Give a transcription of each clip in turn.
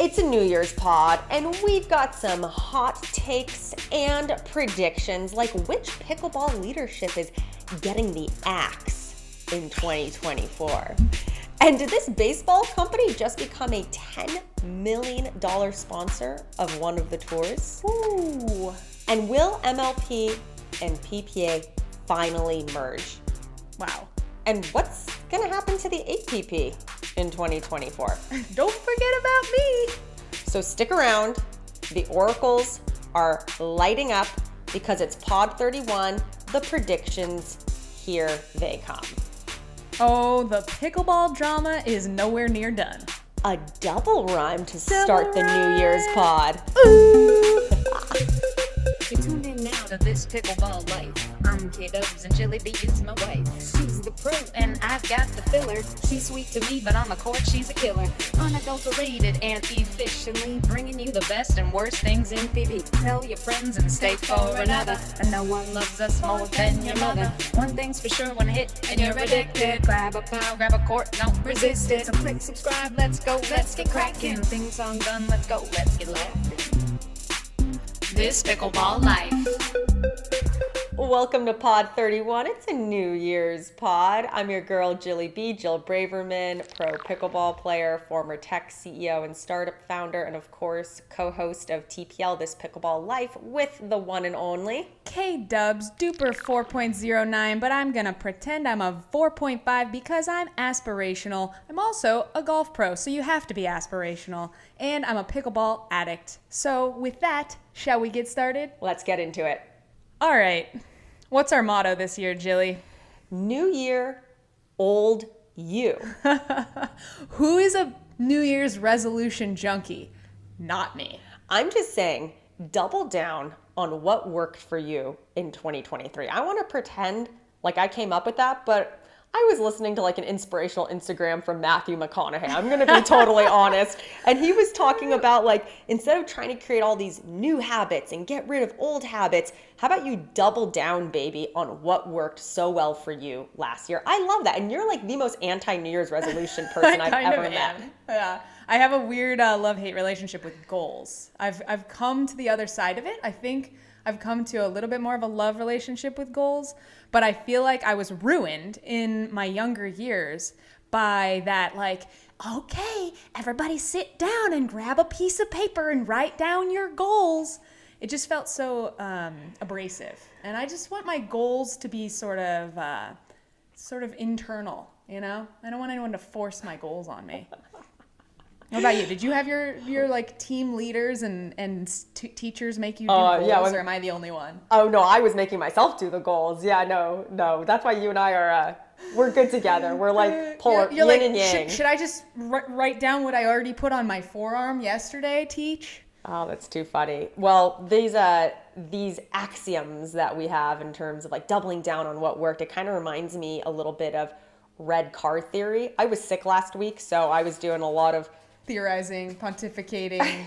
It's a New Year's pod, and we've got some hot takes and predictions, like which pickleball leadership is getting the axe in 2024. And did this baseball company just become a $10 million sponsor of one of the tours? Ooh. And will MLP and PPA finally merge? Wow. And what's going to happen to the APP in 2024? Don't forget about me. So stick around. The oracles are lighting up because it's Pod 31. The predictions, here they come. Oh, the pickleball drama is nowhere near done. A double rhyme to start the New Year's pod. Ooh. You're tuned in now to This Pickleball Life. I'm K-Dubs and Jilly B is my wife. She's the pro and I've got the filler. She's sweet to me, but on the court she's a killer. Unadulterated and efficiently bringing you the best and worst things in PB. Tell your friends and stay for another. And no one loves us more than your mother. One thing's for sure, one hit and you're addicted. Grab a pile, grab a court, don't resist it. So click subscribe, let's go, let's get cracking. Theme song done, let's go, let's get laughing. This Pickleball Life. Welcome to Pod 31. It's a New Year's pod. I'm your girl, Jilly B, Jill Braverman, pro pickleball player, former tech CEO and startup founder, and of course, co-host of TPL, This Pickleball Life, with the one and only K-Dubs, duper 4.09, but I'm gonna pretend I'm a 4.5 because I'm aspirational. I'm also a golf pro, so you have to be aspirational. And I'm a pickleball addict. So with that, shall we get started? Let's get into it. All right. What's our motto this year, Jilly? New Year, old you. Who is a New Year's resolution junkie? Not me. I'm just saying, double down on what worked for you in 2023. I want to pretend like I came up with that, but I was listening to like an inspirational Instagram from Matthew McConaughey. I'm going to be totally honest. And he was talking about like, instead of trying to create all these new habits and get rid of old habits, how about you double down, baby, on what worked so well for you last year? I love that. And you're like the most anti-New Year's resolution person I've ever met. Yeah. I have a weird love-hate relationship with goals. I've come to the other side of it. I think I've come to a little bit more of a love relationship with goals, but I feel like I was ruined in my younger years by that, like, okay, everybody sit down and grab a piece of paper and write down your goals. It just felt so abrasive. And I just want my goals to be sort of internal, you know? I don't want anyone to force my goals on me. What about you? Did you have your like team leaders and teachers make you do goals, or am I the only one? Oh no, I was making myself do the goals. Yeah, no. That's why you and I are we're good together. We're like polar yin like, and yang. Should I just write down what I already put on my forearm yesterday? Teach. Oh, that's too funny. Well, these axioms that we have in terms of like doubling down on what worked, it kind of reminds me a little bit of red car theory. I was sick last week, so I was doing a lot of theorizing, pontificating,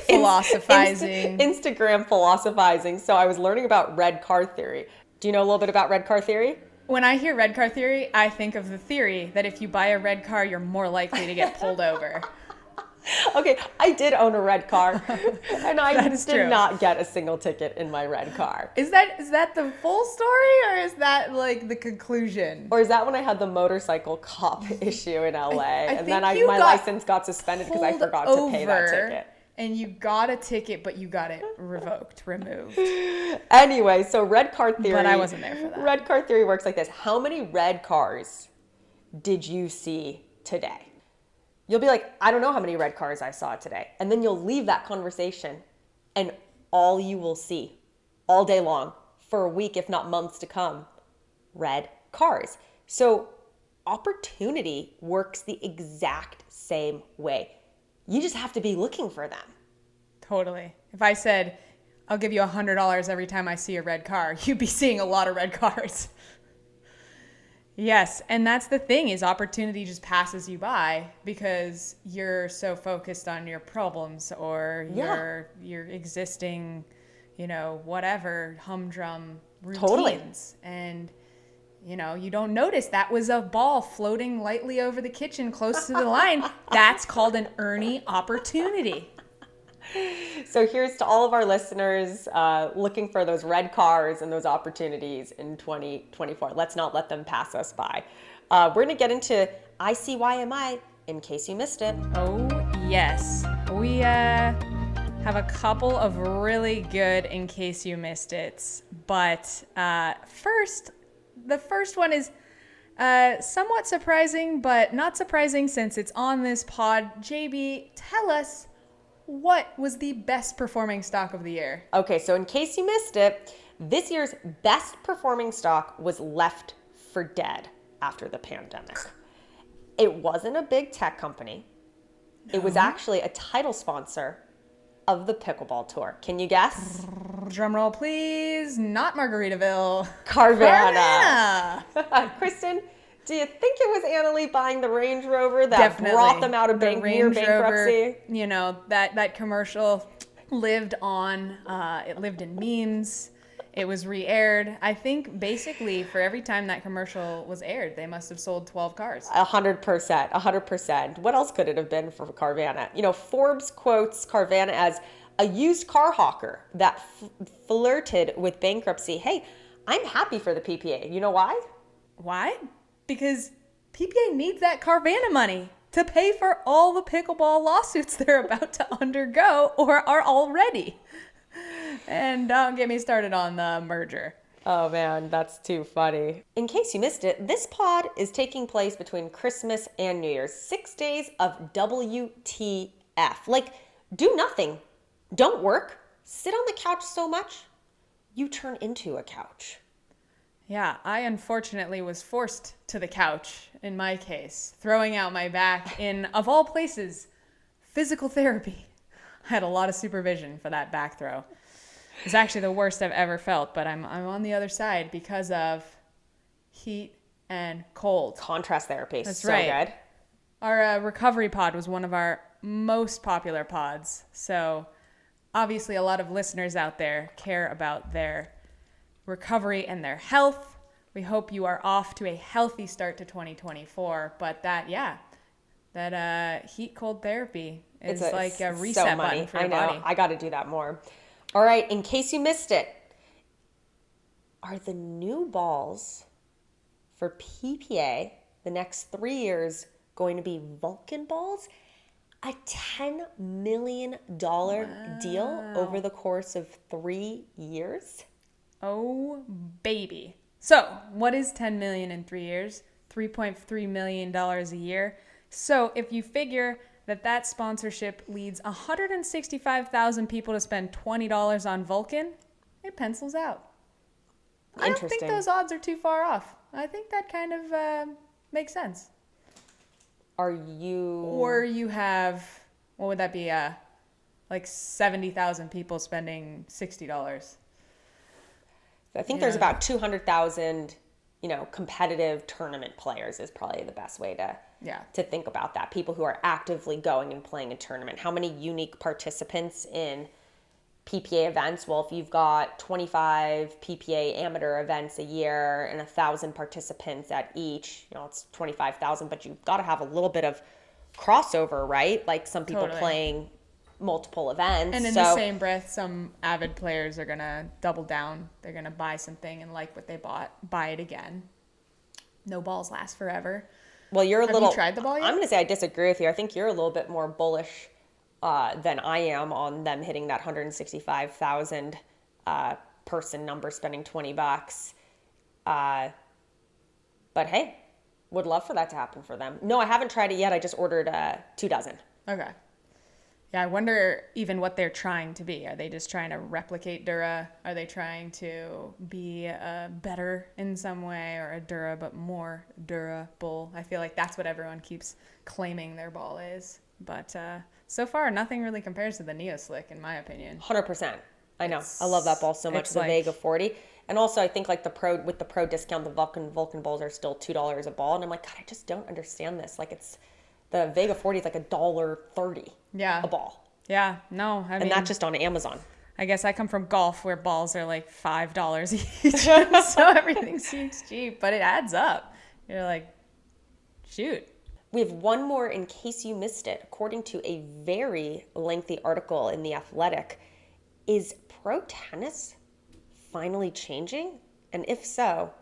philosophizing. Instagram philosophizing. So I was learning about red car theory. Do you know a little bit about red car theory? When I hear red car theory, I think of the theory that if you buy a red car, you're more likely to get pulled over. Okay, I did own a red car, and I did not not get a single ticket in my red car. Is that the full story, or is that like the conclusion? Or is that when I had the motorcycle cop issue in LA, and then my license got suspended because I forgot to pay that ticket? And you got a ticket, but you got it removed. Anyway, so red car theory. But I wasn't there for that. Red car theory works like this. How many red cars did you see today? You'll be like, I don't know how many red cars I saw today. And then you'll leave that conversation, and all you will see all day long for a week, if not months to come, red cars. So opportunity works the exact same way. You just have to be looking for them. Totally. If I said, I'll give you $100 every time I see a red car, you'd be seeing a lot of red cars. Yes, and that's the thing, is opportunity just passes you by because you're so focused on your problems or your existing, whatever humdrum routines. Totally. And you know, you don't notice that was a ball floating lightly over the kitchen close to the line. That's called an Ernie opportunity. So here's to all of our listeners looking for those red cars and those opportunities in 2024. Let's not let them pass us by. We're going to get into ICYMI in case you missed it. Oh, yes. We have a couple of really good in case you missed it. But first, the first one is somewhat surprising, but not surprising since it's on this pod. JB, tell us, what was the best performing stock of the year? Okay, so in case you missed it, this year's best performing stock was Left for Dead after the pandemic. It wasn't a big tech company. No. It was actually a title sponsor of the Pickleball Tour. Can you guess? Drum roll, please. Not Margaritaville. Carvana. Kristin, do you think it was Annalie buying the Range Rover that Definitely. Brought them out of near bankruptcy? Rover, you know, that commercial lived on. It lived in memes. It was re-aired. I think basically for every time that commercial was aired, they must have sold 12 cars. 100%. What else could it have been for Carvana? You know, Forbes quotes Carvana as a used car hawker that flirted with bankruptcy. Hey, I'm happy for the PPA. You know why? Why? Because PPA needs that Carvana money to pay for all the pickleball lawsuits they're about to undergo or are already. And don't get me started on the merger. Oh man, that's too funny. In case you missed it, this pod is taking place between Christmas and New Year's. 6 days of WTF. Like, do nothing. Don't work. Sit on the couch so much, you turn into a couch. Yeah, I unfortunately was forced to the couch in my case, throwing out my back in, of all places, physical therapy. I had a lot of supervision for that back throw. It's actually the worst I've ever felt, but I'm on the other side because of heat and cold. Contrast therapy. That's so right. Good. Our recovery pod was one of our most popular pods. So obviously a lot of listeners out there care about their recovery and their health. We hope you are off to a healthy start to 2024. But that heat cold therapy is like a reset button for your body. I got to do that more. All right, in case you missed it, are the new balls for PPA the next 3 years going to be Vulcan balls? A $10 million deal over the course of 3 years? Oh, baby. So what is $10 million in 3 years? $3.3 million a year. So if you figure that sponsorship leads 165,000 people to spend $20 on Vulcan, it pencils out. I don't think those odds are too far off. I think that kind of makes sense. Or you have, what would that be? Like 70,000 people spending $60. I think there's about 200,000, competitive tournament players is probably the best way to think about that. People who are actively going and playing a tournament. How many unique participants in PPA events? Well, if you've got 25 PPA amateur events a year and 1,000 participants at each, it's 25,000, but you've got to have a little bit of crossover, right? Like some people playing multiple events. And in the same breath, some avid players are going to double down. They're going to buy something and like what they bought, buy it again. No balls last forever. Well, Have you tried the ball yet? I'm going to say I disagree with you. I think you're a little bit more bullish than I am on them hitting that 165,000 person number, spending $20. But hey, would love for that to happen for them. No, I haven't tried it yet. I just ordered 2 dozen. Okay. Yeah, I wonder even what they're trying to be. Are they just trying to replicate Dura? Are they trying to be better in some way, or a Dura but more durable? I feel like that's what everyone keeps claiming their ball is. But so far, nothing really compares to the Neo Slick, in my opinion. 100%. I know. I love that ball so much. The Vega 40. And also, I think like with the pro discount, the Vulcan balls are still $2 a ball. And I'm like, God, I just don't understand this. Like the Vega 40 is like $1.30 a ball. Yeah, no, I mean, and that's just on Amazon. I guess I come from golf where balls are like $5 each. So everything seems cheap, but it adds up. You're like, shoot. We have one more in case you missed it. According to a very lengthy article in The Athletic, is pro tennis finally changing? And if so,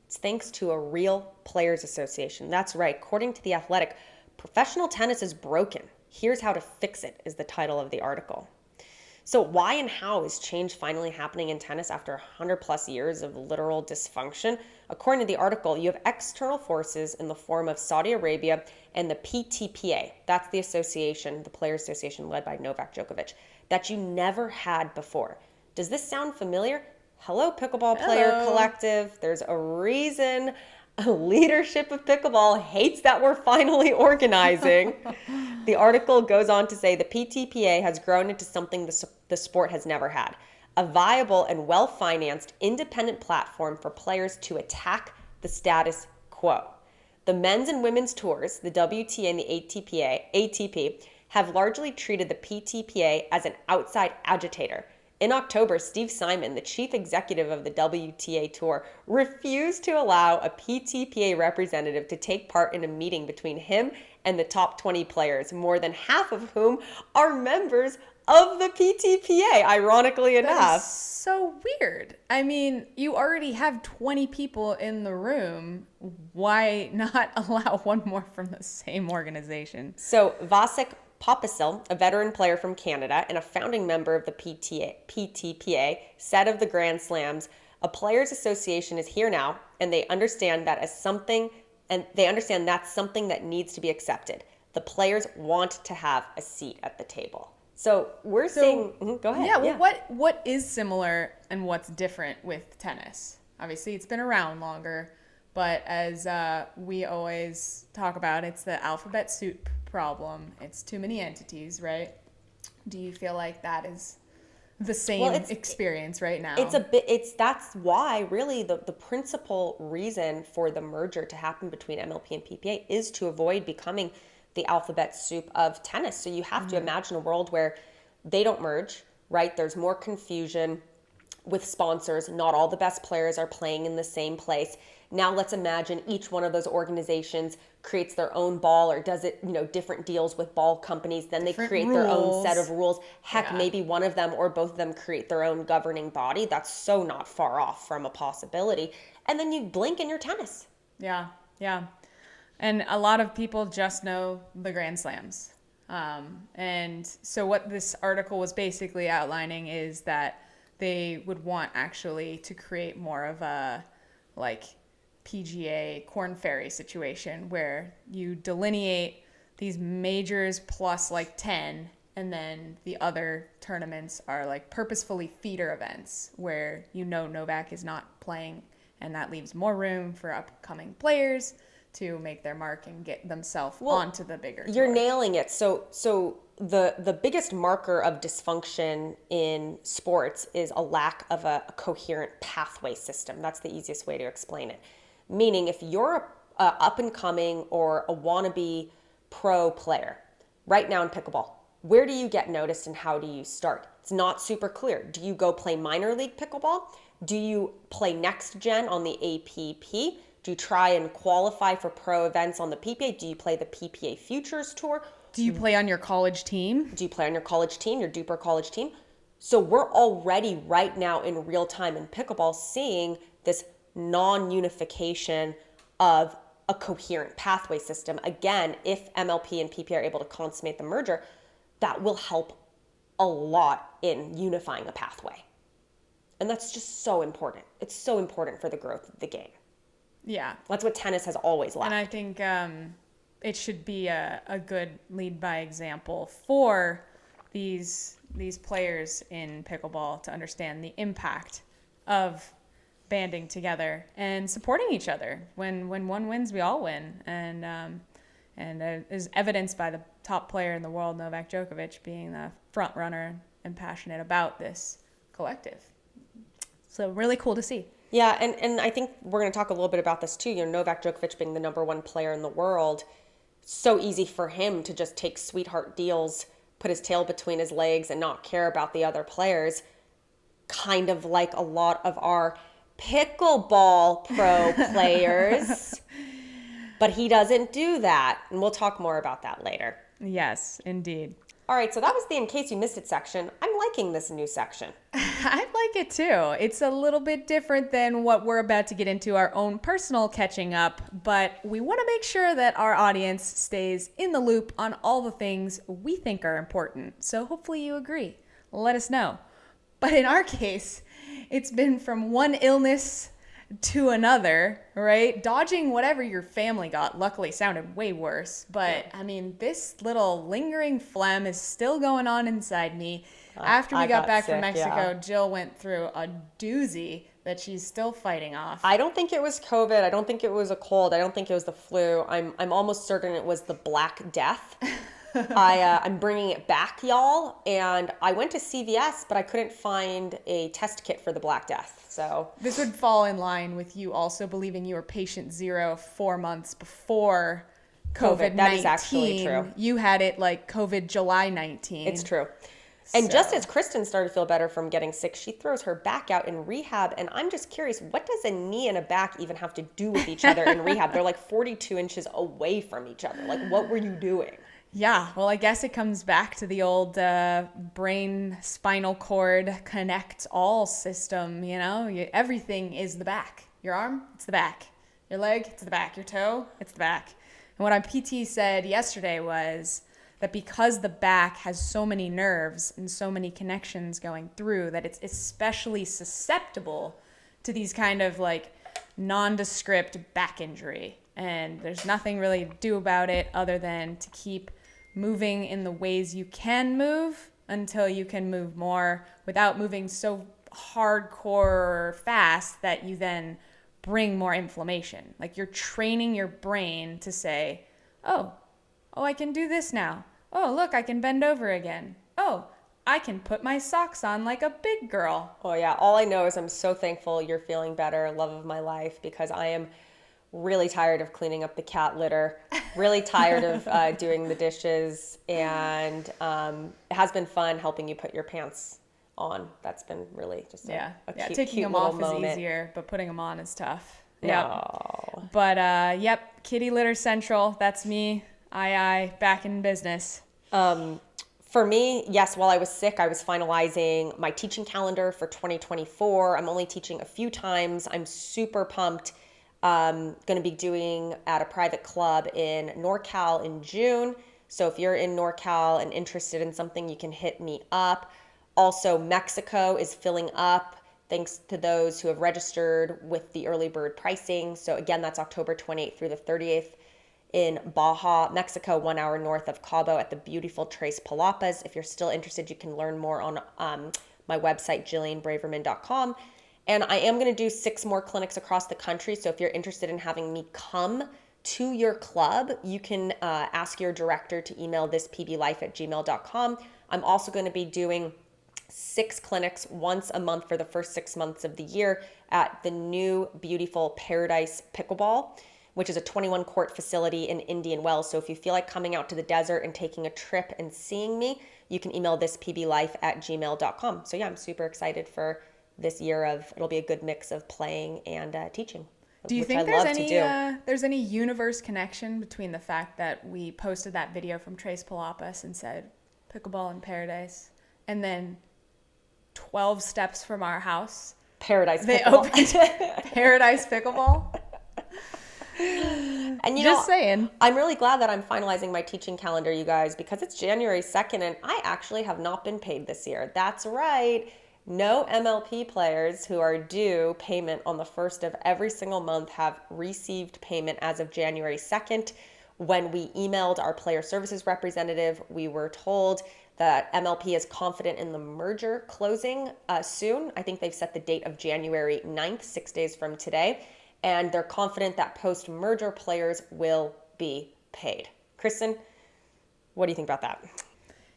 it's thanks to a real players association. That's right. According to The Athletic, professional tennis is broken. Here's how to fix it is the title of the article. So why and how is change finally happening in tennis after 100 plus years of literal dysfunction? According to the article, you have external forces in the form of Saudi Arabia and the PTPA. That's the association, the Players Association led by Novak Djokovic, that you never had before. Does this sound familiar? Hello, Pickleball Player Collective. There's a reason leadership of pickleball hates that we're finally organizing. The article goes on to say the PTPA has grown into something the sport has never had. A viable and well-financed independent platform for players to attack the status quo. The men's and women's tours, the WTA and the ATP, have largely treated the PTPA as an outside agitator. In October, Steve Simon, the chief executive of the WTA Tour, refused to allow a PTPA representative to take part in a meeting between him and the top 20 players, more than half of whom are members of the PTPA, ironically enough. That is so weird. I mean, you already have 20 people in the room. Why not allow one more from the same organization? So Vasek Popisil, a veteran player from Canada and a founding member of the PTPA, said of the Grand Slams, a players' association is here now, and they understand that that's something that needs to be accepted. The players want to have a seat at the table. So we're saying, go ahead. Yeah, well, what is similar and what's different with tennis? Obviously, it's been around longer, but as we always talk about, it's the alphabet soup problem. It's too many entities, right? Do you feel like that is the same experience right now? That's why really the principal reason for the merger to happen between MLP and PPA is to avoid becoming the alphabet soup of tennis. So you have to imagine a world where they don't merge, right? There's more confusion with sponsors. Not all the best players are playing in the same place. Now let's imagine each one of those organizations creates their own ball or does it, different deals with ball companies. Then they create their own set of rules. Heck, maybe one of them or both of them create their own governing body. That's so not far off from a possibility. And then you blink and you're tennis. Yeah. And a lot of people just know the Grand Slams. And so what this article was basically outlining is that they would want actually to create more of a PGA Corn Ferry situation where you delineate these majors plus 10, and then the other tournaments are purposefully feeder events where Novak is not playing, and that leaves more room for upcoming players to make their mark and get themselves onto the bigger tour. You're nailing it. So the biggest marker of dysfunction in sports is a lack of a coherent pathway system. That's the easiest way to explain it. Meaning if you're a up and coming or a wannabe pro player right now in pickleball, where do you get noticed and how do you start? It's not super clear. Do you go play minor league pickleball? Do you play next gen on the APP? Do you try and qualify for pro events on the PPA? Do you play the PPA Futures Tour? Do you play on your college team? Do you play on your college team, your duper college team? So we're already right now in real time in pickleball seeing this non-unification of a coherent pathway system. Again, if MLP and PPA are able to consummate the merger, that will help a lot in unifying a pathway. And that's just so important. It's so important for the growth of the game. Yeah. That's what tennis has always lacked. And I think it should be a good lead by example for these players in pickleball to understand the impact of banding together and supporting each other. When one wins, we all win. And is evidenced by the top player in the world, Novak Djokovic, being the front runner and passionate about this collective. So really cool to see. Yeah, and I think we're going to talk a little bit about this too. Novak Djokovic being the number one player in the world, so easy for him to just take sweetheart deals put his tail between his legs and not care about the other players, kind of like a lot of our pickleball pro players. But he doesn't do that. And we'll talk more about that later. Yes, indeed. All right, so that was the In Case You Missed It section. I'm liking this new section. I like it too. It's a little bit different than what we're about to get into, our own personal catching up, but we want to make sure that our audience stays in the loop on all the things we think are important. So hopefully you agree. Let us know. But in our case, it's been from one illness to another, right? Dodging whatever your family got luckily sounded way worse. But I mean, this little lingering phlegm is still going on inside me. After we got back from Mexico, Jill went through a doozy that she's still fighting off. I don't think it was COVID. I don't think it was a cold. I don't think it was the flu. I'm almost certain it was the Black Death. I'm bringing it back, y'all. And I went to CVS, but I couldn't find a test kit for the Black Death. So this would fall in line with you also believing you were patient 0 4 months before COVID-19. That is actually true. You had it like COVID July 19. It's true. And just as Kristin started to feel better from getting sick, she throws her back out in rehab. And I'm just curious, what does a knee and a back even have to do with each other in rehab? They're like 42 inches away from each other. Like, what were you doing? Yeah, well, I guess it comes back to the old brain spinal cord connect all system, you know? Everything is the back. Your arm, it's the back. Your leg, it's the back. Your toe, it's the back. And what our PT said yesterday was that because the back has so many nerves and so many connections going through, that it's especially susceptible to these kind of like nondescript back injury. And there's nothing really to do about it other than to keep moving in the ways you can move until you can move more without moving so hardcore or fast that you then bring more inflammation. Like you're training your brain to say, oh, I can do this now. Oh, look, I can bend over again. Oh, I can put my socks on like a big girl. Oh yeah, all I know is I'm so thankful you're feeling better, love of my life, because I am really tired of cleaning up the cat litter, really tired of doing the dishes, and it has been fun helping you put your pants on. That's been really just a cute, taking cute them little off moment. is easier, but putting them on is tough. No. Yep. But yep, kitty litter central. That's me. Aye, back in business. For me, yes, while I was sick, I was finalizing my teaching calendar for 2024. I'm only teaching a few times. I'm super pumped. Going to be doing at a private club in NorCal in June. So if you're in NorCal and interested in something, you can hit me up. Also, Mexico is filling up thanks to those who have registered with the early bird pricing. So again, that's October 28th through the 30th in Baja, Mexico, 1 hour north of Cabo at the beautiful Tres Palapas. If you're still interested, you can learn more on my website, jillianbraverman.com. And I am going to do 6 more clinics across the country. So if you're interested in having me come to your club, you can ask your director to email thispblife@gmail.com. I'm also going to be doing 6 clinics once a month for the first 6 months of the year at the new beautiful Paradise Pickleball, which is a 21-court facility in Indian Wells. So if you feel like coming out to the desert and taking a trip and seeing me, you can email thispblife@gmail.com. So yeah, I'm super excited for this year of, it'll be a good mix of playing and teaching. Do you think there's any universe connection between the fact that we posted that video from Tres Palapas and said pickleball in paradise, and then 12 steps from our house, Paradise opened Paradise Pickleball? And just saying, I'm really glad that I'm finalizing my teaching calendar, you guys, because it's January 2nd and I actually have not been paid this year. That's right. No MLP players who are due payment on the 1st of every single month have received payment as of January 2nd. When we emailed our player services representative, we were told that MLP is confident in the merger closing soon. I think they've set the date of January 9th, 6 days from today. And they're confident that post-merger players will be paid. Kristin, what do you think about that?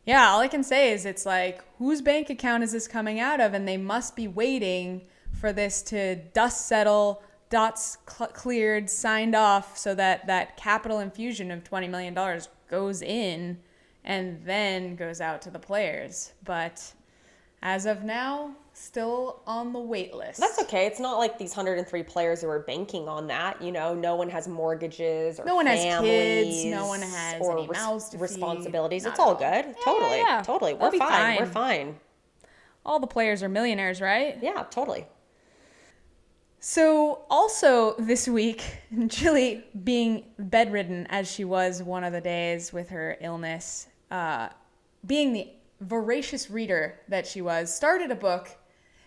Yeah, all I can say is it's like, whose bank account is this coming out of? And they must be waiting for this to dust settle, dots cleared, signed off, so that that capital infusion of $20 million goes in and then goes out to the players. But as of now, still on the wait list. That's okay. It's not like these 103 players who are banking on that. You know, no one has mortgages or No one has families kids. No one has or any mouths to feed. responsibilities. Not It's all at all. good. Totally. Yeah. Totally. They'll We're be fine. We're fine. fine. All the players are millionaires, right? Yeah, totally. So also this week, Jilly, being bedridden as she was one of the days with her illness, being the voracious reader that she was, started a book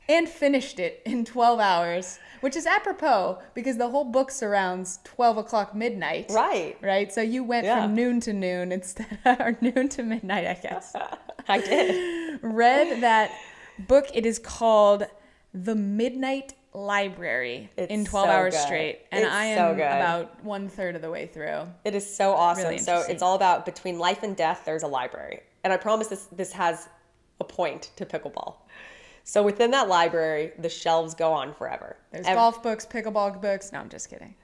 and finished it in 12 hours, which is apropos because the whole book surrounds 12 o'clock midnight. Right. Right? So you went from noon to noon instead, or noon to midnight, I guess. I did. Read that book. It is called The Midnight Library in 12 so hours good. straight. And It's I am so good. about 1/3 of the way through. It is so awesome. Really So interesting. it's all about between life and death, there's a library. And I promise this has a point to pickleball. So within that library, the shelves go on forever. There's golf books, pickleball books. No, I'm just kidding.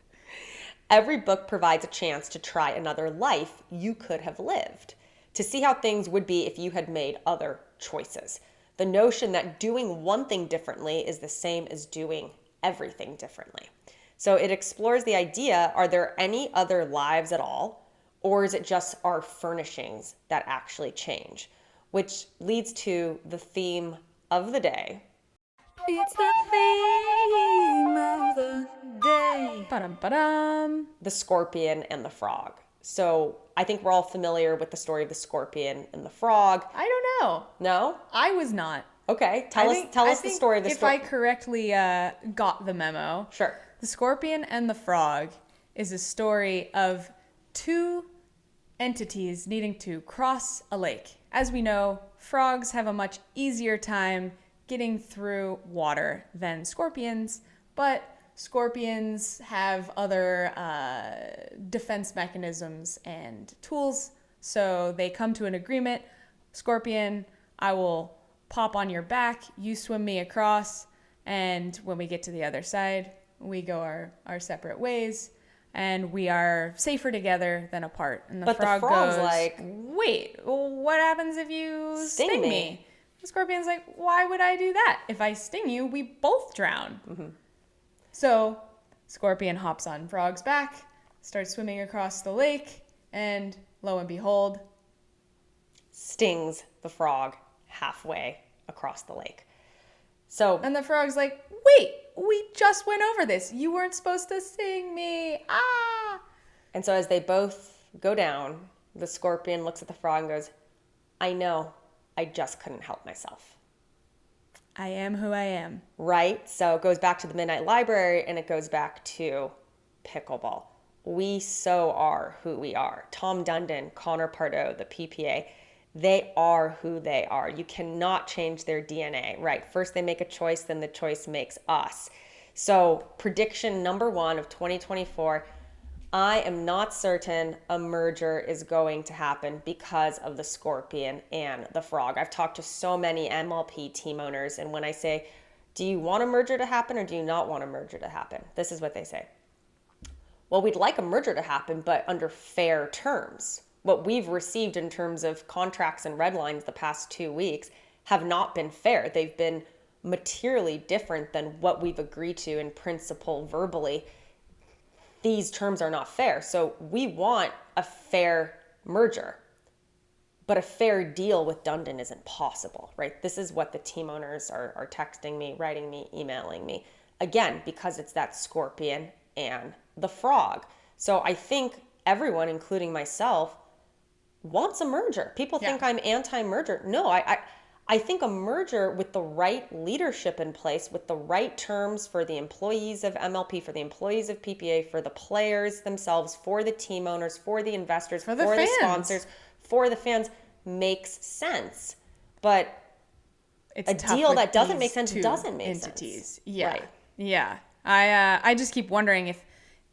Every book provides a chance to try another life you could have lived, to see how things would be if you had made other choices. The notion that doing one thing differently is the same as doing everything differently. So it explores the idea, are there any other lives at all? Or is it just our furnishings that actually change? Which leads to the theme of the day. It's the theme of the day. Ba-dum-ba-dum. The scorpion and the frog. So I think we're all familiar with the story of the scorpion and the frog. I don't know. No? I was not. Okay. Tell us the story of the If scorpion. I correctly got the memo, Sure. The Scorpion and the Frog is a story of two entities needing to cross a lake. As we know, frogs have a much easier time getting through water than scorpions, but scorpions have other defense mechanisms and tools, so they come to an agreement. Scorpion, I will pop on your back, you swim me across, and when we get to the other side, we go our separate ways, and we are safer together than apart. And But the frog frog's goes, like, wait, what happens if you Sting sting me? The scorpion's like, why would I do that? If I sting you, we both drown. Mm-hmm. So scorpion hops on frog's back, starts swimming across the lake, and lo and behold, stings the frog halfway across the lake. So and the frog's like, wait, we just went over this. You weren't supposed to sting me. Ah! And so as they both go down, the scorpion looks at the frog and goes, I know, I just couldn't help myself. I am who I am. Right? So it goes back to the Midnight Library and it goes back to pickleball. We so are who we are. Tom Dundon, Connor Pardo, the PPA, they are who they are. You cannot change their DNA, right? First they make a choice, then the choice makes us. So prediction number 1 of 2024, I am not certain a merger is going to happen because of the scorpion and the frog. I've talked to so many MLP team owners, and when I say, do you want a merger to happen or do you not want a merger to happen? This is what they say. Well, we'd like a merger to happen, but under fair terms. What we've received in terms of contracts and red lines the past 2 weeks have not been fair. They've been materially different than what we've agreed to in principle verbally. These terms are not fair. So we want a fair merger, but a fair deal with Dundon isn't possible, right? This is what the team owners are texting me, writing me, emailing me. Again, because it's that scorpion and the frog. So I think everyone, including myself, wants a merger. People think I'm anti-merger. No, I think a merger with the right leadership in place, with the right terms for the employees of MLP, for the employees of PPA, for the players themselves, for the team owners, for the investors, for the sponsors, for the fans, makes sense. But It's a tough deal with that doesn't make these sense two doesn't make entities. sense. Yeah. Right. Yeah. I just keep wondering if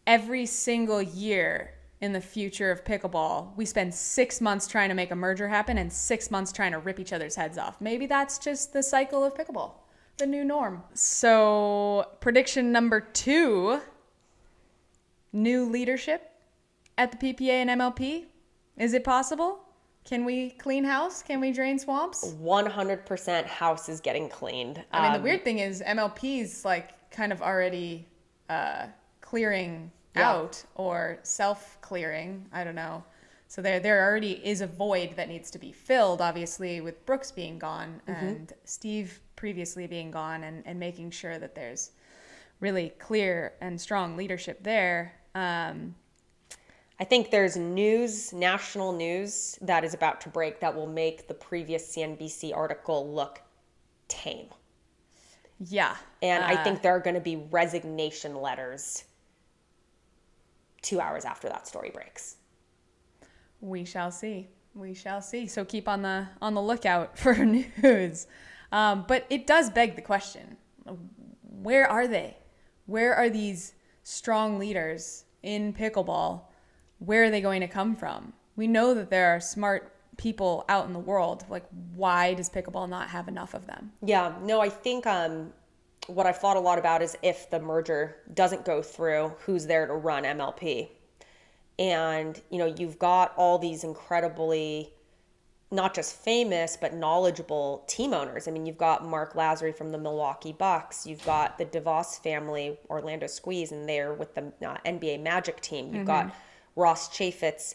every single year in the future of pickleball, we spend 6 months trying to make a merger happen and 6 months trying to rip each other's heads off. Maybe that's just the cycle of pickleball, the new norm. So prediction number 2, new leadership at the PPA and MLP. Is it possible? Can we clean house? Can we drain swamps? 100% house is getting cleaned. I mean, the weird thing is MLP's like kind of already clearing out or self-clearing. I don't know. So there already is a void that needs to be filled, obviously, with Brooks being gone and Steve previously being gone, and making sure that there's really clear and strong leadership there. I think there's national news that is about to break that will make the previous CNBC article look tame. Yeah. And I think there are going to be resignation letters 2 hours after that story breaks. We shall see. We shall see. So keep on the lookout for news. But it does beg the question: where are they? Where are these strong leaders in pickleball? Where are they going to come from? We know that there are smart people out in the world. Like, why does pickleball not have enough of them? Yeah, no, I think what I've thought a lot about is if the merger doesn't go through, who's there to run MLP? And, you've got all these incredibly, not just famous, but knowledgeable team owners. I mean, you've got Mark Lazary from the Milwaukee Bucks. You've got the DeVos family, Orlando Squeeze, and they're with the NBA Magic team. You've got Ross Chaffetz,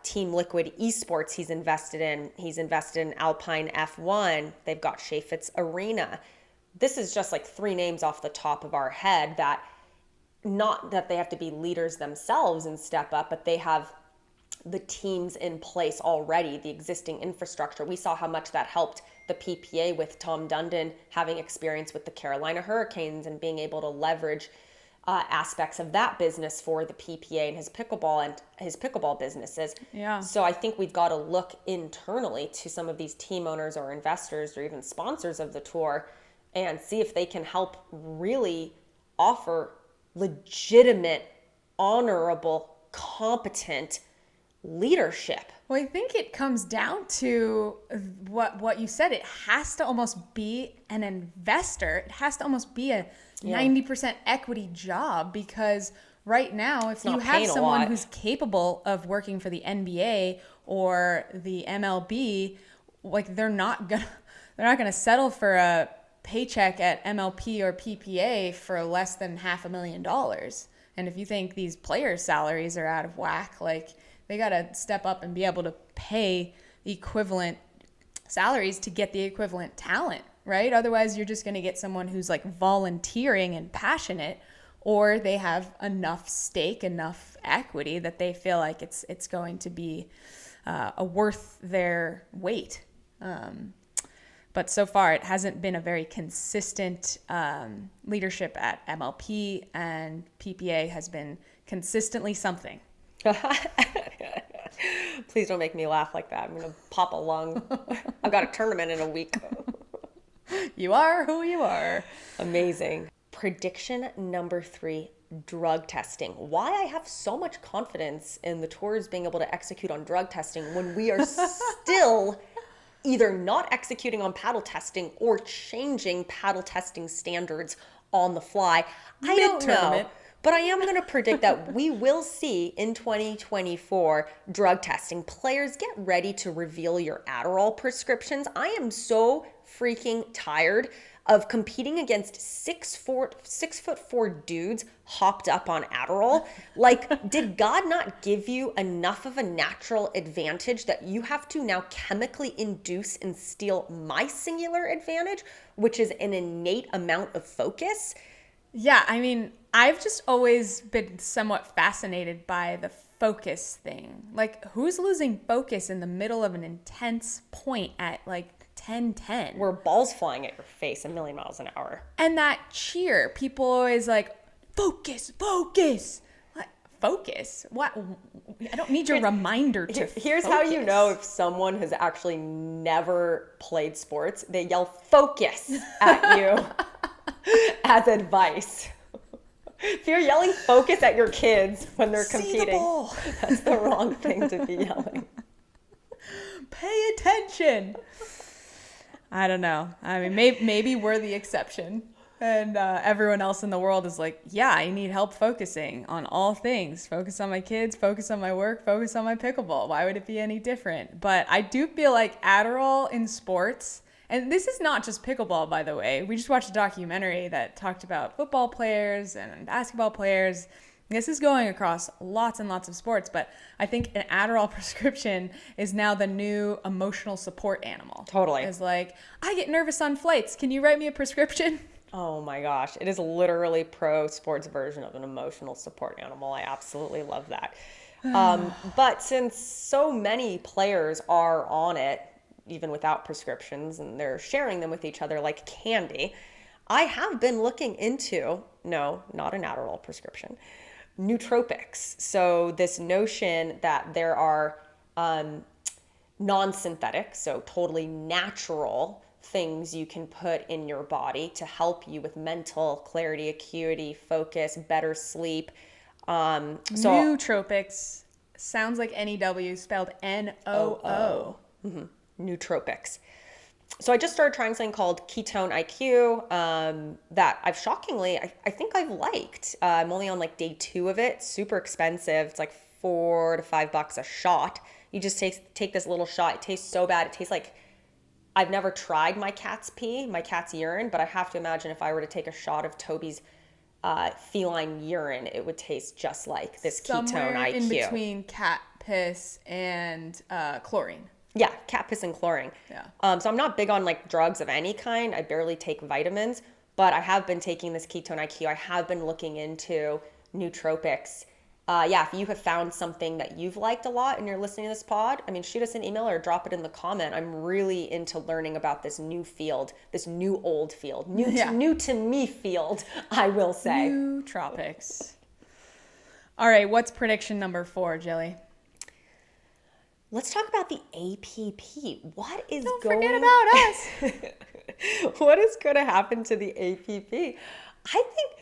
Team Liquid Esports he's invested in. He's invested in Alpine F1. They've got Chaffetz Arena. This is just like 3 names off the top of our head that, not that they have to be leaders themselves and step up, but they have the teams in place already, the existing infrastructure. We saw how much that helped the PPA with Tom Dundon having experience with the Carolina Hurricanes and being able to leverage aspects of that business for the PPA and his pickleball businesses. Yeah. So I think we've got to look internally to some of these team owners or investors or even sponsors of the tour and see if they can help really offer legitimate, honorable, competent leadership. Well, I think it comes down to what you said. It has to almost be an investor. It has to almost be a 90% equity job, because right now, if you have someone who's capable of working for the NBA or the MLB, like they're not gonna settle for a paycheck at MLP or PPA for less than $500,000. And if you think these players' salaries are out of whack, like they got to step up and be able to pay the equivalent salaries to get the equivalent talent, right? Otherwise, you're just going to get someone who's like volunteering and passionate, or they have enough stake, enough equity that they feel like it's going to be worth their weight. But so far, it hasn't been a very consistent leadership at MLP, and PPA has been consistently something. Please don't make me laugh like that. I'm going to pop a lung. I've got a tournament in a week. You are who you are. Amazing. Prediction number 3, drug testing. Why I have so much confidence in the tours being able to execute on drug testing when we are still either not executing on paddle testing or changing paddle testing standards on the fly. I don't know. But I am going to predict that we will see in 2024 drug testing. Players, get ready to reveal your Adderall prescriptions. I am so freaking tired of competing against 6'4" dudes hopped up on Adderall. Like, did God not give you enough of a natural advantage that you have to now chemically induce and steal my singular advantage, which is an innate amount of focus? Yeah, I mean, I've just always been somewhat fascinated by the focus thing. Like, who's losing focus in the middle of an intense point at like 10-10? Where balls flying at your face 1,000,000 miles an hour. And that cheer, people always like, focus, focus. Like, focus? What? I don't need your reminder to Here's focus. how you know if someone has actually never played sports. They yell focus at you as advice. If you're yelling focus at your kids when they're competing, that's the wrong thing to be yelling. Pay attention. I don't know. I mean, maybe we're the exception. And everyone else in the world is like, yeah, I need help focusing on all things. Focus on my kids, focus on my work, focus on my pickleball. Why would it be any different? But I do feel like Adderall in sports, and this is not just pickleball, by the way. We just watched a documentary that talked about football players and basketball players. This is going across lots and lots of sports, but I think an Adderall prescription is now the new emotional support animal. Totally. It's like, I get nervous on flights. Can you write me a prescription? Oh my gosh. It is literally pro sports version of an emotional support animal. I absolutely love that. But since so many players are on it, even without prescriptions, and they're sharing them with each other like candy, I have been looking into, no, not an Adderall prescription, nootropics. So this notion that there are non-synthetic, so totally natural things you can put in your body to help you with mental clarity, acuity, focus, better sleep. Nootropics sounds like N-E-W spelled N-O-O. Nootropics. So I just started trying something called Ketone IQ that I've shockingly, I think I've liked. I'm only on like day 2 of it. Super expensive. It's like $4 to $5 a shot. You just take this little shot. It tastes so bad. It tastes like, I've never tried my cat's pee, my cat's urine, but I have to imagine if I were to take a shot of Toby's feline urine, it would taste just like this Somewhere Ketone IQ. in between cat piss and chlorine. Yeah, cat piss and chlorine. Yeah. So I'm not big on like drugs of any kind. I barely take vitamins, but I have been taking this Ketone IQ. I have been looking into nootropics. If you have found something that you've liked a lot and you're listening to this pod, I mean, shoot us an email or drop it in the comment. I'm really into learning about this new field, this new old field, new to me field, I will say. Nootropics. All right, what's prediction number 4, Jilly? Let's talk about the APP. What is Don't going forget about us. What is going to happen to the APP? I think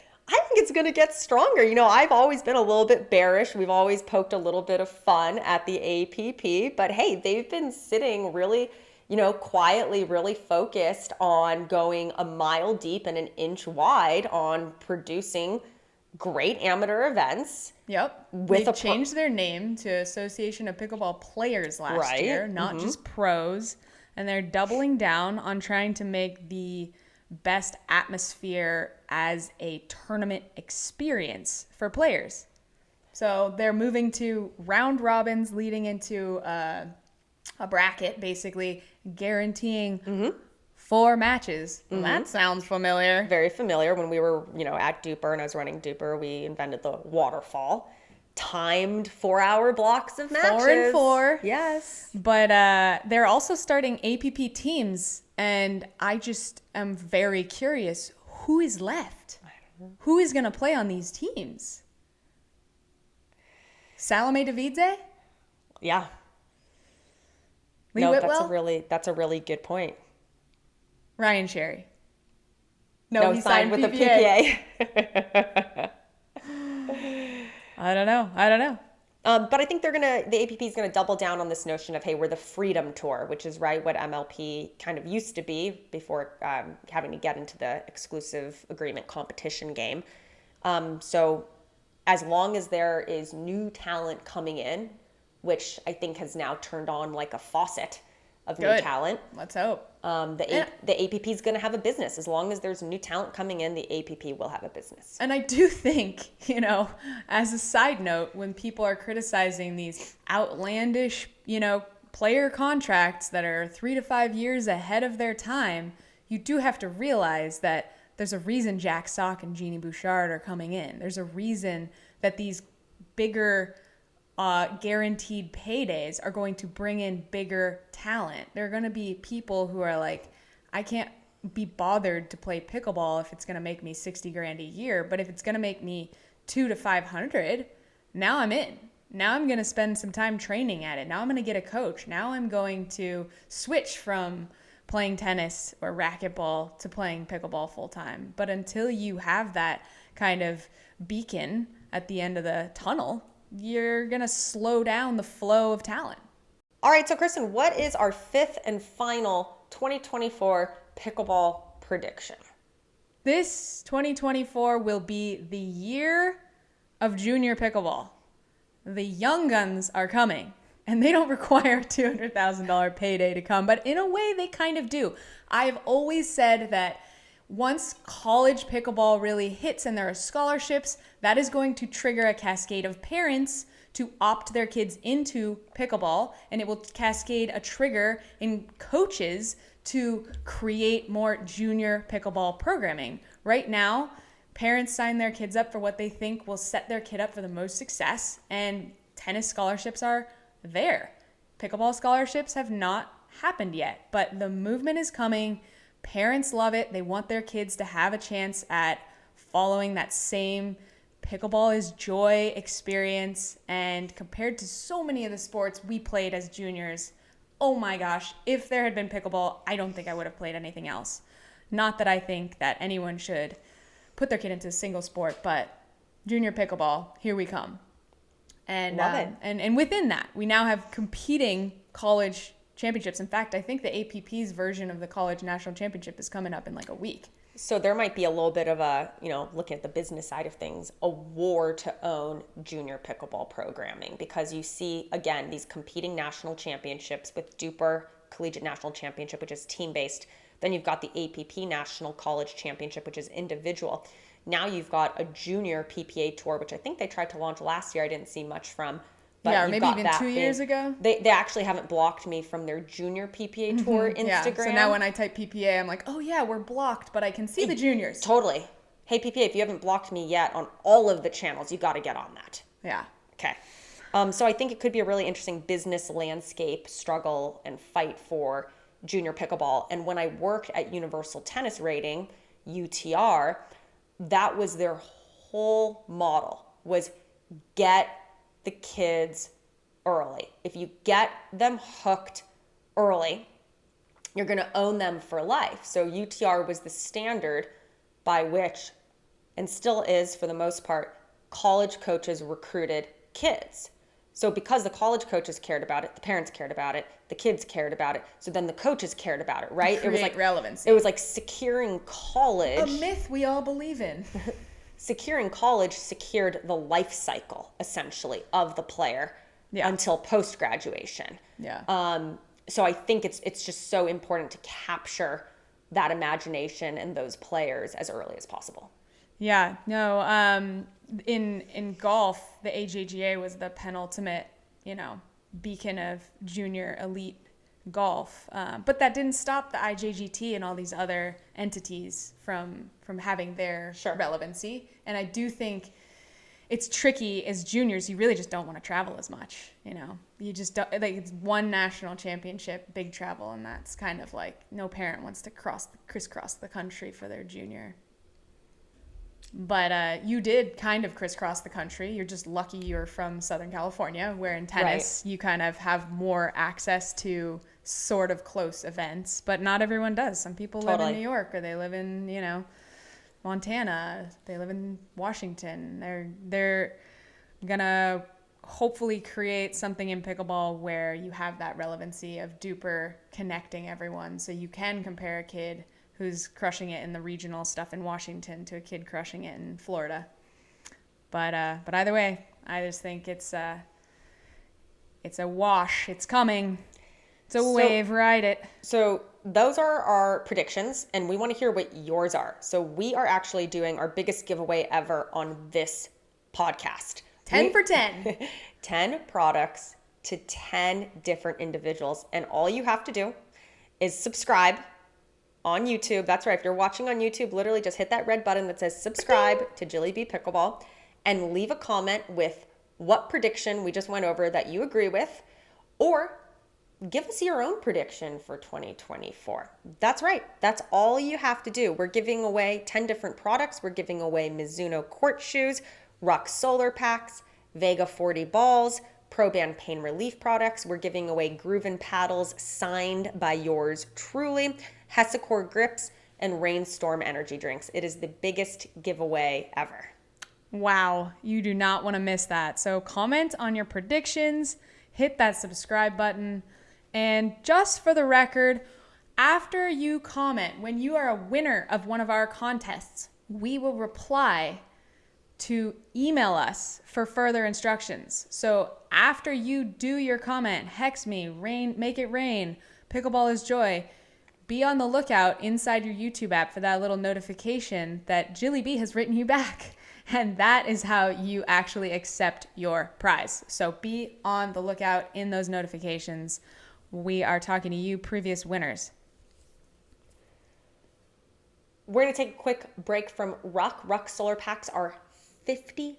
it's going to get stronger. You know, I've always been a little bit bearish. We've always poked a little bit of fun at the APP, but hey, they've been sitting really, quietly, really focused on going a mile deep and an inch wide on producing great amateur events. Yep. They've changed their name to Association of Pickleball Players last year, not just pros. And they're doubling down on trying to make the best atmosphere as a tournament experience for players. So they're moving to round robins leading into a bracket, basically guaranteeing 4 matches. Well, that sounds familiar. Very familiar. When we were, at Duper and I was running Duper, we invented the waterfall. Timed 4-hour blocks of matches. 4 and 4. Yes. But they're also starting APP teams, and I just am very curious. Who is left? I don't know. Who is going to play on these teams? Salome Davidze? Yeah. Lee Whitwell? That's a really good point. Ryan Sherry. No, he signed with PPA. the PPA. I don't know. But I think the APP is going to double down on this notion of, hey, we're the Freedom Tour, which is right what MLP kind of used to be before having to get into the exclusive agreement competition game. So as long as there is new talent coming in, which I think has now turned on like a faucet of new talent. Let's hope. The APP is going to have a business. As long as there's new talent coming in, the APP will have a business. And I do think, as a side note, when people are criticizing these outlandish, player contracts that are 3 to 5 years ahead of their time, you do have to realize that there's a reason Jack Sock and Jeannie Bouchard are coming in. There's a reason that these bigger guaranteed paydays are going to bring in bigger talent. There are going to be people who are like, I can't be bothered to play pickleball if it's going to make me $60,000 a year, but if it's going to make me $200 to $500, now I'm in. Now I'm going to spend some time training at it. Now I'm going to get a coach. Now I'm going to switch from playing tennis or racquetball to playing pickleball full time. But until you have that kind of beacon at the end of the tunnel, you're going to slow down the flow of talent. All right, so Kristin, what is our 5th and final 2024 pickleball prediction? This 2024 will be the year of junior pickleball. The young guns are coming, and they don't require a $200,000 payday to come, but in a way they kind of do. I've always said that once college pickleball really hits and there are scholarships, that is going to trigger a cascade of parents to opt their kids into pickleball, and it will cascade a trigger in coaches to create more junior pickleball programming. Right now, parents sign their kids up for what they think will set their kid up for the most success, and tennis scholarships are there. Pickleball scholarships have not happened yet, but the movement is coming. Parents love it. They want their kids to have a chance at following that same pickleball is joy experience. And compared to so many of the sports we played as juniors, oh my gosh, if there had been pickleball, I don't think I would have played anything else. Not that I think that anyone should put their kid into a single sport, but junior pickleball, here we come. And Love it. And within that, we now have competing college championships. In fact, I think the APP's version of the college national championship is coming up in like a week. So there might be a little bit of a, looking at the business side of things, a war to own junior pickleball programming, because you see, again, these competing national championships with Duper Collegiate National Championship, which is team-based. Then you've got the APP National College Championship, which is individual. Now you've got a junior PPA tour, which I think they tried to launch last year. I didn't see much from. But yeah, or maybe even 2 years ago. They actually haven't blocked me from their junior PPA tour Instagram. Yeah, so now when I type PPA, I'm like, oh yeah, we're blocked, but I can see the juniors. Totally. Hey, PPA, if you haven't blocked me yet on all of the channels, you got to get on that. Yeah. Okay. So I think it could be a really interesting business landscape struggle and fight for junior pickleball. And when I worked at Universal Tennis Rating, UTR, that was their whole model, was get the kids early. If you get them hooked early, you're going to own them for life. So UTR was the standard by which, and still is for the most part, college coaches recruited kids. So because the college coaches cared about it, the parents cared about it, the kids cared about it, so then the coaches cared about it, right? It was like relevancy. It was like securing college. A myth we all believe in. Securing college secured the life cycle, essentially, of the player until post-graduation. Yeah. So I think it's just so important to capture that imagination and those players as early as possible. Yeah. No. In golf, the AJGA was the penultimate, beacon of junior elite golf. But that didn't stop the IJGT and all these other entities from having their relevancy. And I do think it's tricky as juniors. You really just don't want to travel as much. You just don't, like, it's one national championship, big travel, and that's kind of like no parent wants to crisscross the country for their junior. But you did kind of crisscross the country. You're just lucky you're from Southern California, where in tennis you kind of have more access to sort of close events, but not everyone does. Some people live in New York, or they live in, Montana. They live in Washington. They're gonna hopefully create something in pickleball where you have that relevancy of Duper connecting everyone, so you can compare a kid who's crushing it in the regional stuff in Washington to a kid crushing it in Florida. But either way, I just think it's a wash. It's coming. It's a wave. Ride it. So those are our predictions, and we want to hear what yours are. So we are actually doing our biggest giveaway ever on this podcast. 10 for 10. 10 products to 10 different individuals. And all you have to do is subscribe on YouTube. That's right. If you're watching on YouTube, literally just hit that red button that says subscribe to Jilly B Pickleball and leave a comment with what prediction we just went over that you agree with, or give us your own prediction for 2024. That's right. That's all you have to do. We're giving away 10 different products. We're giving away Mizuno court shoes, Ruck solar packs, Vega 40 balls, Proband pain relief products. We're giving away Grooven paddles signed by yours truly, Hesicor grips, and Rainstorm energy drinks. It is the biggest giveaway ever. Wow, you do not want to miss that. So comment on your predictions, hit that subscribe button, and just for the record, after you comment, when you are a winner of one of our contests, we will reply to email us for further instructions. So after you do your comment, hex me, make it rain, pickleball is joy, be on the lookout inside your YouTube app for that little notification that Jilly B has written you back. And that is how you actually accept your prize. So be on the lookout in those notifications. We are talking to you, previous winners. We're going to take a quick break from Ruck. Ruck solar packs are 50%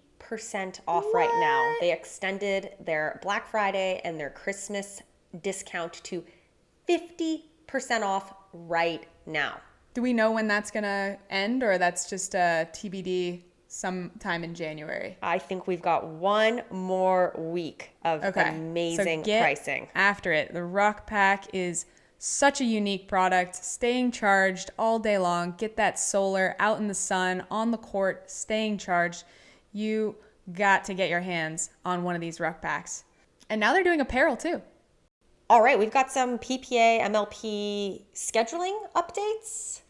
off right now. They extended their Black Friday and their Christmas discount to 50% off right now. Do we know when that's going to end, or that's just a TBD sometime in January? I think we've got one more week of amazing so get pricing. After it. The Ruck Pack is such a unique product. Staying charged all day long. Get that solar out in the sun, on the court, staying charged. You got to get your hands on one of these Ruck Packs. And now they're doing apparel too. All right, we've got some PPA, MLP scheduling updates.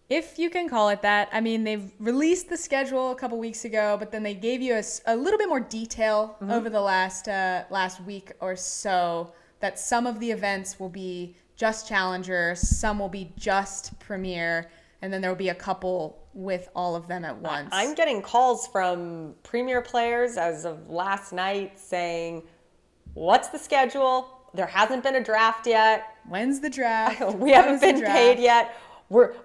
If you can call it that. I mean, they've released the schedule a couple weeks ago, but then they gave you a little bit more detail over the last week or so, that some of the events will be just Challenger, some will be just Premier, and then there will be a couple with all of them at once. I'm getting calls from Premier players as of last night saying, what's the schedule? There hasn't been a draft yet. When's the draft? We haven't been paid yet.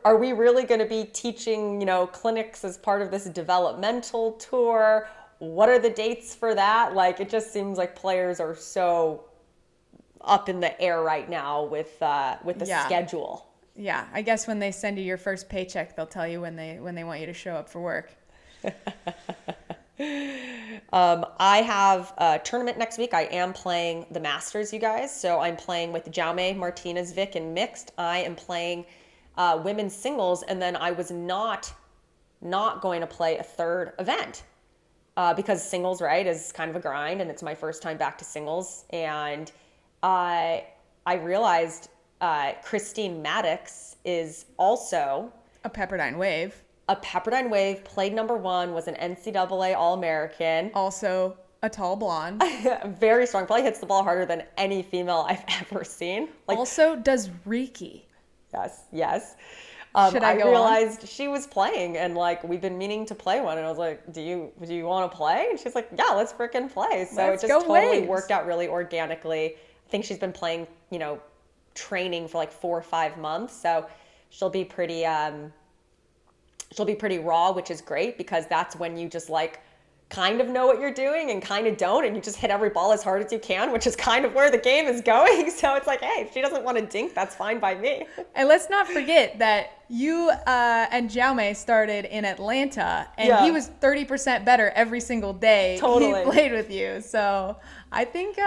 Are we really going to be teaching, clinics as part of this developmental tour? What are the dates for that? Like, it just seems like players are so up in the air right now with the schedule. Yeah, I guess when they send you your first paycheck, they'll tell you when they want you to show up for work. I have a tournament next week. I am playing the Masters, you guys. So I'm playing with Jaume, Martinez, Vic, and mixed. I am playing women's singles, and then I was not going to play a third event because singles, right, is kind of a grind, and it's my first time back to singles. And I realized Christine Maddox is also a Pepperdine Wave. A Pepperdine Wave, played number 1, was an NCAA All-American. Also a tall blonde. Very strong. Probably hits the ball harder than any female I've ever seen. Also does Reiki. Yes. Should I go realized she was playing, and we've been meaning to play one, and I was like, do you want to play? And she's like, yeah, let's freaking play. So it just totally worked out really organically. I think she's been playing, training for 4 or 5 months. So she'll be pretty raw, which is great, because that's when you just kind of know what you're doing and kind of don't, and you just hit every ball as hard as you can, which is kind of where the game is going. So it's hey, if she doesn't want to dink, that's fine by me. And let's not forget that you and Jaume started in Atlanta, and he was 30% better every single day Totally. he played with you. So I think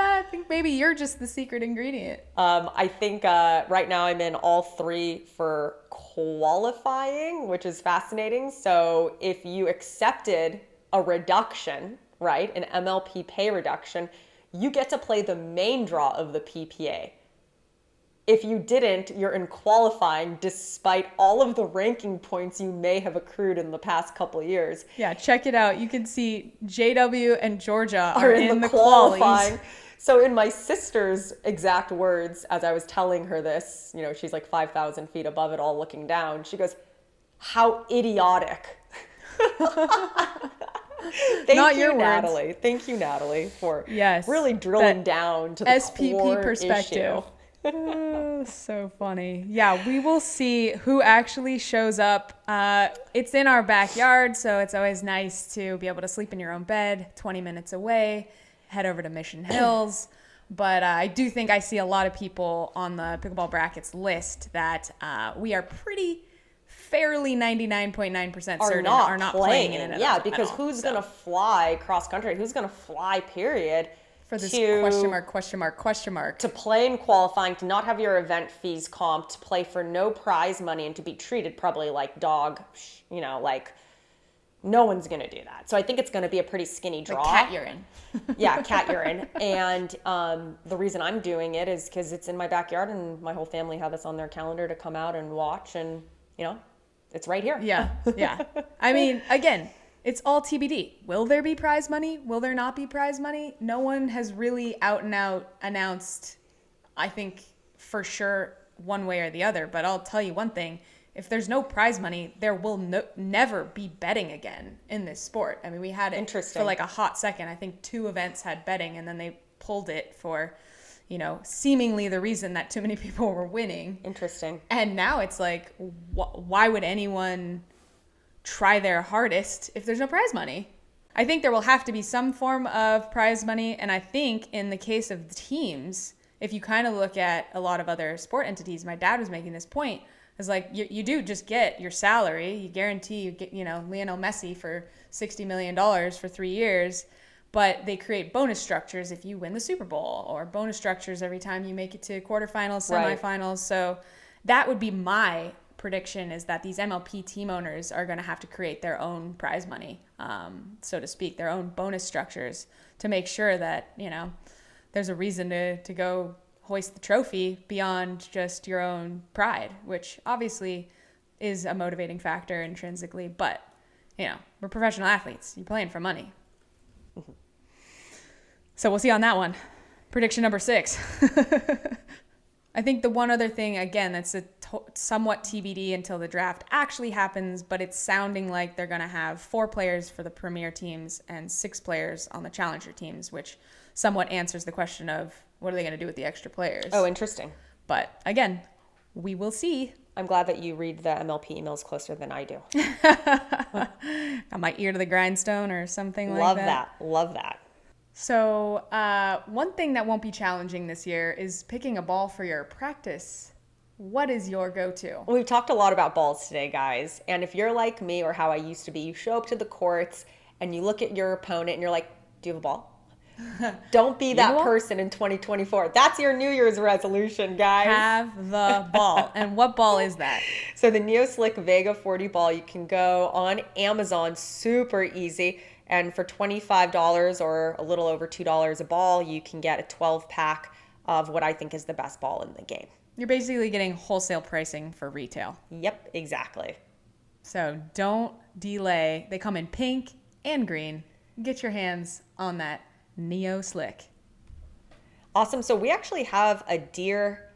maybe you're just the secret ingredient. I think right now I'm in all 3 for qualifying, which is fascinating. So if you accepted a reduction, right, an MLP pay reduction, you get to play the main draw of the PPA. If you didn't, you're in qualifying despite all of the ranking points you may have accrued in the past couple of years. Yeah, check it out. You can see JW and Georgia are in the qualifying. So in my sister's exact words, as I was telling her this, she's 5,000 feet above it all looking down. She goes, how idiotic. Thank you, Natalie. Thank you, Natalie, for really drilling down to the SPP core perspective. Issue. So funny. Yeah, we will see who actually shows up. It's in our backyard, so it's always nice to be able to sleep in your own bed, 20 minutes away, head over to Mission Hills. But I do think I see a lot of people on the Pickleball Brackets list that we are fairly 99.9% certain are not playing in it. Yeah, because who's going to fly cross country? Who's going to fly, period? For this question mark. To play in qualifying, to not have your event fees comped, to play for no prize money, and to be treated probably like dog, No one's going to do that. So I think it's going to be a pretty skinny draw. Like cat urine. Yeah, cat urine. And the reason I'm doing it is because it's in my backyard and my whole family have this on their calendar to come out and watch. And, it's right here. Yeah, yeah. I mean, again, it's all TBD. Will there be prize money? Will there not be prize money? No one has really out and out announced, I think, for sure, one way or the other. But I'll tell you one thing. If there's no prize money, there will never be betting again in this sport. I mean, we had it for like a hot second. I think 2 events had betting, and then they pulled it for, seemingly the reason that too many people were winning. Interesting. And now it's like, why would anyone try their hardest if there's no prize money? I think there will have to be some form of prize money. And I think in the case of the teams, if you kind of look at a lot of other sport entities, my dad was making this point, is like, you do just get your salary. You guarantee you get, Lionel Messi for $60 million for 3 years, but they create bonus structures if you win the Super Bowl, or bonus structures every time you make it to quarterfinals, semifinals. Right. So that would be my prediction, is that these MLP team owners are going to have to create their own prize money, so to speak, their own bonus structures to make sure that, there's a reason to go hoist the trophy beyond just your own pride, which obviously is a motivating factor intrinsically, but we're professional athletes. You're playing for money. Mm-hmm. So we'll see on that one. Prediction number 6. I think the one other thing, again, that's somewhat TBD until the draft actually happens, but it's sounding like they're going to have 4 players for the premier teams and 6 players on the challenger teams, which somewhat answers the question of, what are they going to do with the extra players? Oh, interesting. But again, we will see. I'm glad that you read the MLP emails closer than I do. Got my ear to the grindstone or something like that. Love that. So one thing that won't be challenging this year is picking a ball for your practice. What is your go-to? We've talked a lot about balls today, guys. And if you're like me, or how I used to be, you show up to the courts and you look at your opponent and you're like, do you have a ball? Don't be that person in 2024. That's your New Year's resolution, guys. Have the ball. And what ball is that? So the NeoSlick Vega 40 ball, you can go on Amazon, super easy. And for $25 or a little over $2 a ball, you can get a 12-pack of what I think is the best ball in the game. You're basically getting wholesale pricing for retail. Yep, exactly. So don't delay. They come in pink and green. Get your hands on that NeoSlick. Awesome. So we actually have a Dear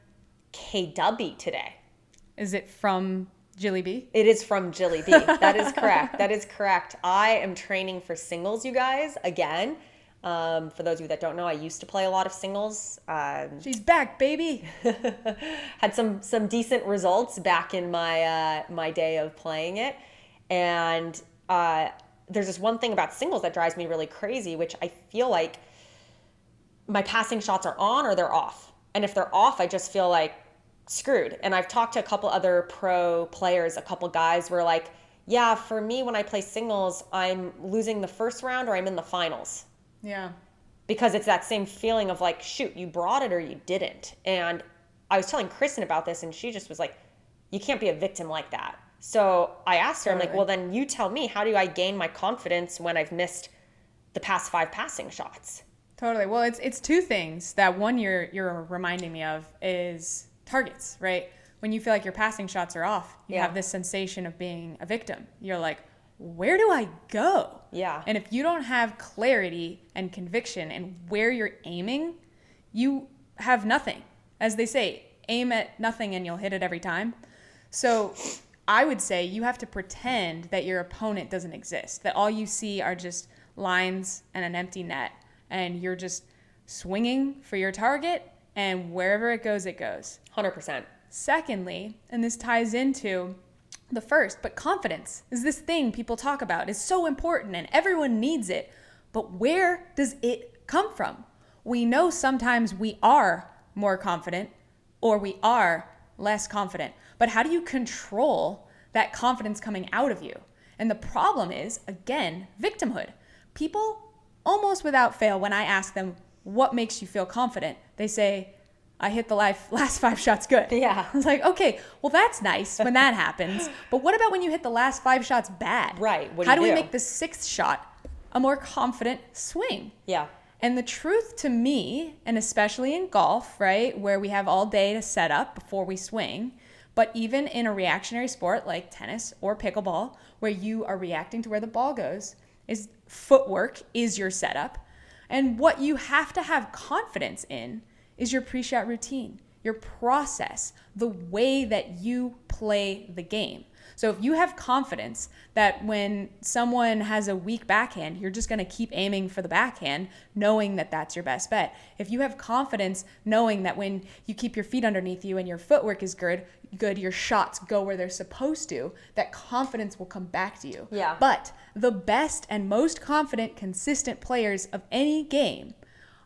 KW today. Is it from Jilly B? It is from Jilly B. That is correct. That is correct. I am training for singles, you guys, again. For those of you that don't know, I used to play a lot of singles. She's back, baby. Had some decent results back in my day of playing it. And there's this one thing about singles that drives me really crazy, which I feel like my passing shots are on or they're off. And if they're off, I just feel like screwed. And I've talked to a couple other pro players, a couple guys were like, yeah, for me, when I play singles, I'm losing the first round or I'm in the finals. Yeah. Because it's that same feeling of like, shoot, you brought it or you didn't. And I was telling Kristin about this and she just was like, you can't be a victim like that. So I asked her, I'm like, well, then you tell me, how do I gain my confidence when I've missed the past 5 passing shots? Totally. Well, it's 2 things. That one you're reminding me of is targets, right? When you feel like your passing shots are off, you have this sensation of being a victim. You're like, where do I go? Yeah. And if you don't have clarity and conviction in where you're aiming, you have nothing. As they say, aim at nothing and you'll hit it every time. So I would say you have to pretend that your opponent doesn't exist, that all you see are just lines and an empty net, and you're just swinging for your target, and wherever it goes, it goes. 100%. Secondly, and this ties into the first, but confidence is this thing people talk about. It's so important and everyone needs it, but where does it come from? We know sometimes we are more confident or we are less confident, but how do you control that confidence coming out of you? And the problem is, again, victimhood. People, almost without fail, when I ask them, what makes you feel confident? They say, I hit the last 5 shots good. Yeah. I was like, okay, well, that's nice when that happens. But what about when you hit the last 5 shots bad? Right. What How do you we do? make the 6th shot a more confident swing? Yeah. And the truth to me, and especially in golf, right, where we have all day to set up before we swing, but even in a reactionary sport like tennis or pickleball, where you are reacting to where the ball goes, is footwork is your setup. And what you have to have confidence in is your pre-shot routine, your process, the way that you play the game. So if you have confidence that when someone has a weak backhand, you're just going to keep aiming for the backhand, knowing that that's your best bet. If you have confidence knowing that when you keep your feet underneath you and your footwork is good, your shots go where they're supposed to, that confidence will come back to you. Yeah. But the best and most confident, consistent players of any game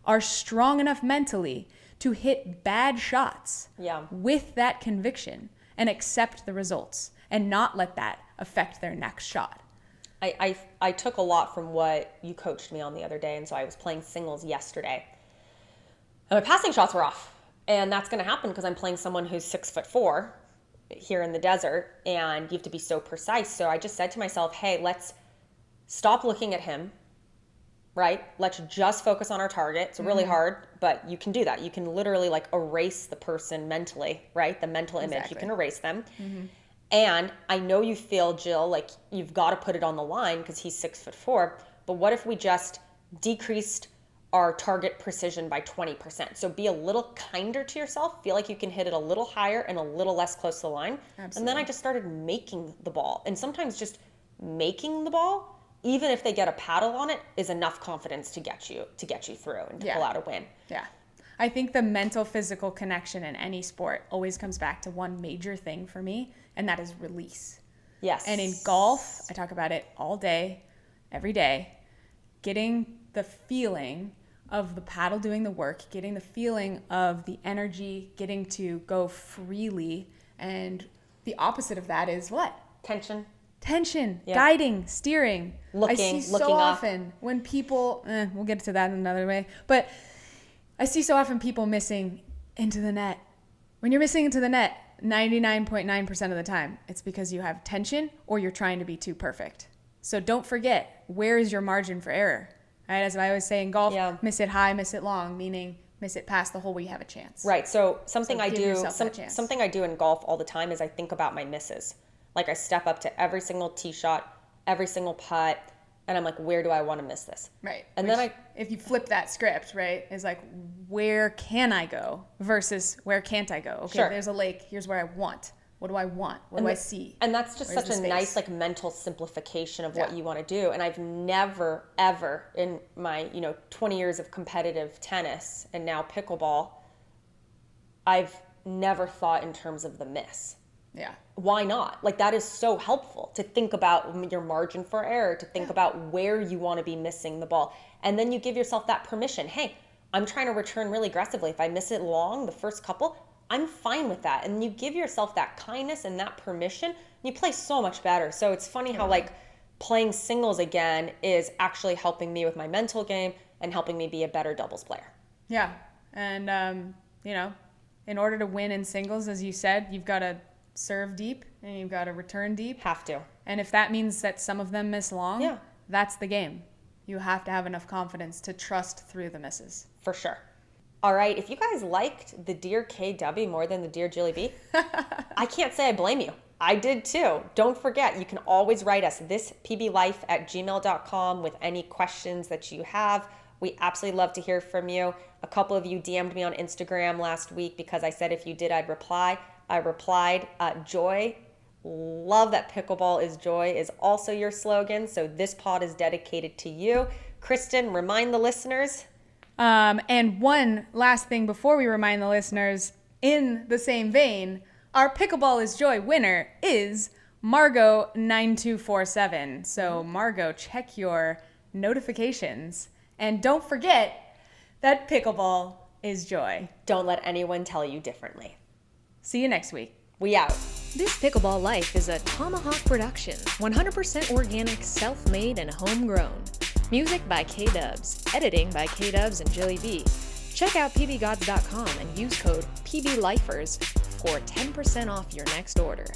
are strong enough mentally to hit bad shots with that conviction and accept the results and not let that affect their next shot. I took a lot from what you coached me on the other day, and so I was playing singles yesterday. And my passing shots were off, and that's going to happen because I'm playing someone who's 6'4" here in the desert, and you have to be so precise. So I just said to myself, hey, let's stop looking at him, right? Let's just focus on our target. It's really hard, but you can do that. You can literally like erase the person mentally, right? The mental image, you can erase them. And I know you feel, Jill, like you've got to put it on the line because he's 6'4", but what if we just decreased our target precision by 20%? So be a little kinder to yourself, feel like you can hit it a little higher and a little less close to the line. Absolutely. And then I just started making the ball. And sometimes just making the ball, even if they get a paddle on it, is enough confidence to get you through and to pull out a win. Yeah. I think the mental physical connection in any sport always comes back to one major thing for me, and that is release. Yes. And in golf, I talk about it all day, every day, getting the feeling of the paddle doing the work, getting the feeling of the energy, getting to go freely. And the opposite of that is what? Tension, guiding, steering. Looking, I see looking so up. often when people, we'll get to that in another way, but I see so often people missing into the net. When you're missing into the net, 99.9% of the time, it's because you have tension or you're trying to be too perfect. So don't forget, where is your margin for error? Right? As I always say in golf, miss it high, miss it long, meaning miss it past the hole where you have a chance. Right. So something I do, something I do in golf all the time is I think about my misses. Like I step up to every single tee shot, every single putt, and I'm like, where do I want to miss this? Right. And Which, then if you flip that script, right, is like, where can I go versus where can't I go? Okay, there's a lake. Here's where I want. What do I want? What do I see? And that's just Where's such the a nice space? like mental simplification of what you want to do. And I've never, ever in my 20 years of competitive tennis and now pickleball, I've never thought in terms of the miss. Yeah. Why not? Like that is so helpful to think about your margin for error, to think about where you want to be missing the ball. And then you give yourself that permission. Hey, I'm trying to return really aggressively. If I miss it long, the first couple, I'm fine with that. And you give yourself that kindness and that permission, and you play so much better. So it's funny how like playing singles again is actually helping me with my mental game and helping me be a better doubles player. Yeah. And, in order to win in singles, as you said, you've got to serve deep and you've got to return deep. Have to. And if that means that some of them miss long, that's the game. You have to have enough confidence to trust through the misses. For sure. All right, if you guys liked the Dear KW more than the Dear Jilly B, I can't say I blame you. I did too. Don't forget, you can always write us thispblife@gmail.com with any questions that you have. We absolutely love to hear from you. A couple of you DM'd me on Instagram last week because I said if you did, I'd reply. I replied, Joy, love that pickleball is joy is also your slogan. So this pod is dedicated to you. Kristin, remind the listeners. And one last thing before we remind the listeners, in the same vein, our Pickleball is Joy winner is Margot9247. So Margot, check your notifications. And don't forget that pickleball is joy. Don't let anyone tell you differently. See you next week. We out. This Pickleball Life is a Tomahawk production, 100% organic, self-made, and homegrown. Music by K-Dubs. Editing by K-Dubs and Jilly B. Check out pbgods.com and use code PBLifers for 10% off your next order.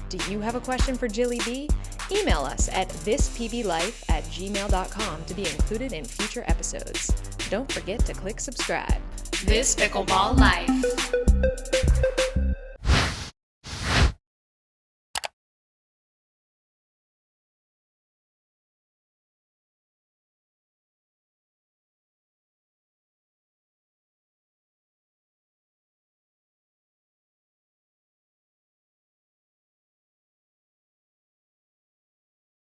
Do you have a question for Jilly B? Email us at thispblife@gmail.com to be included in future episodes. Don't forget to click subscribe. This Pickleball Life.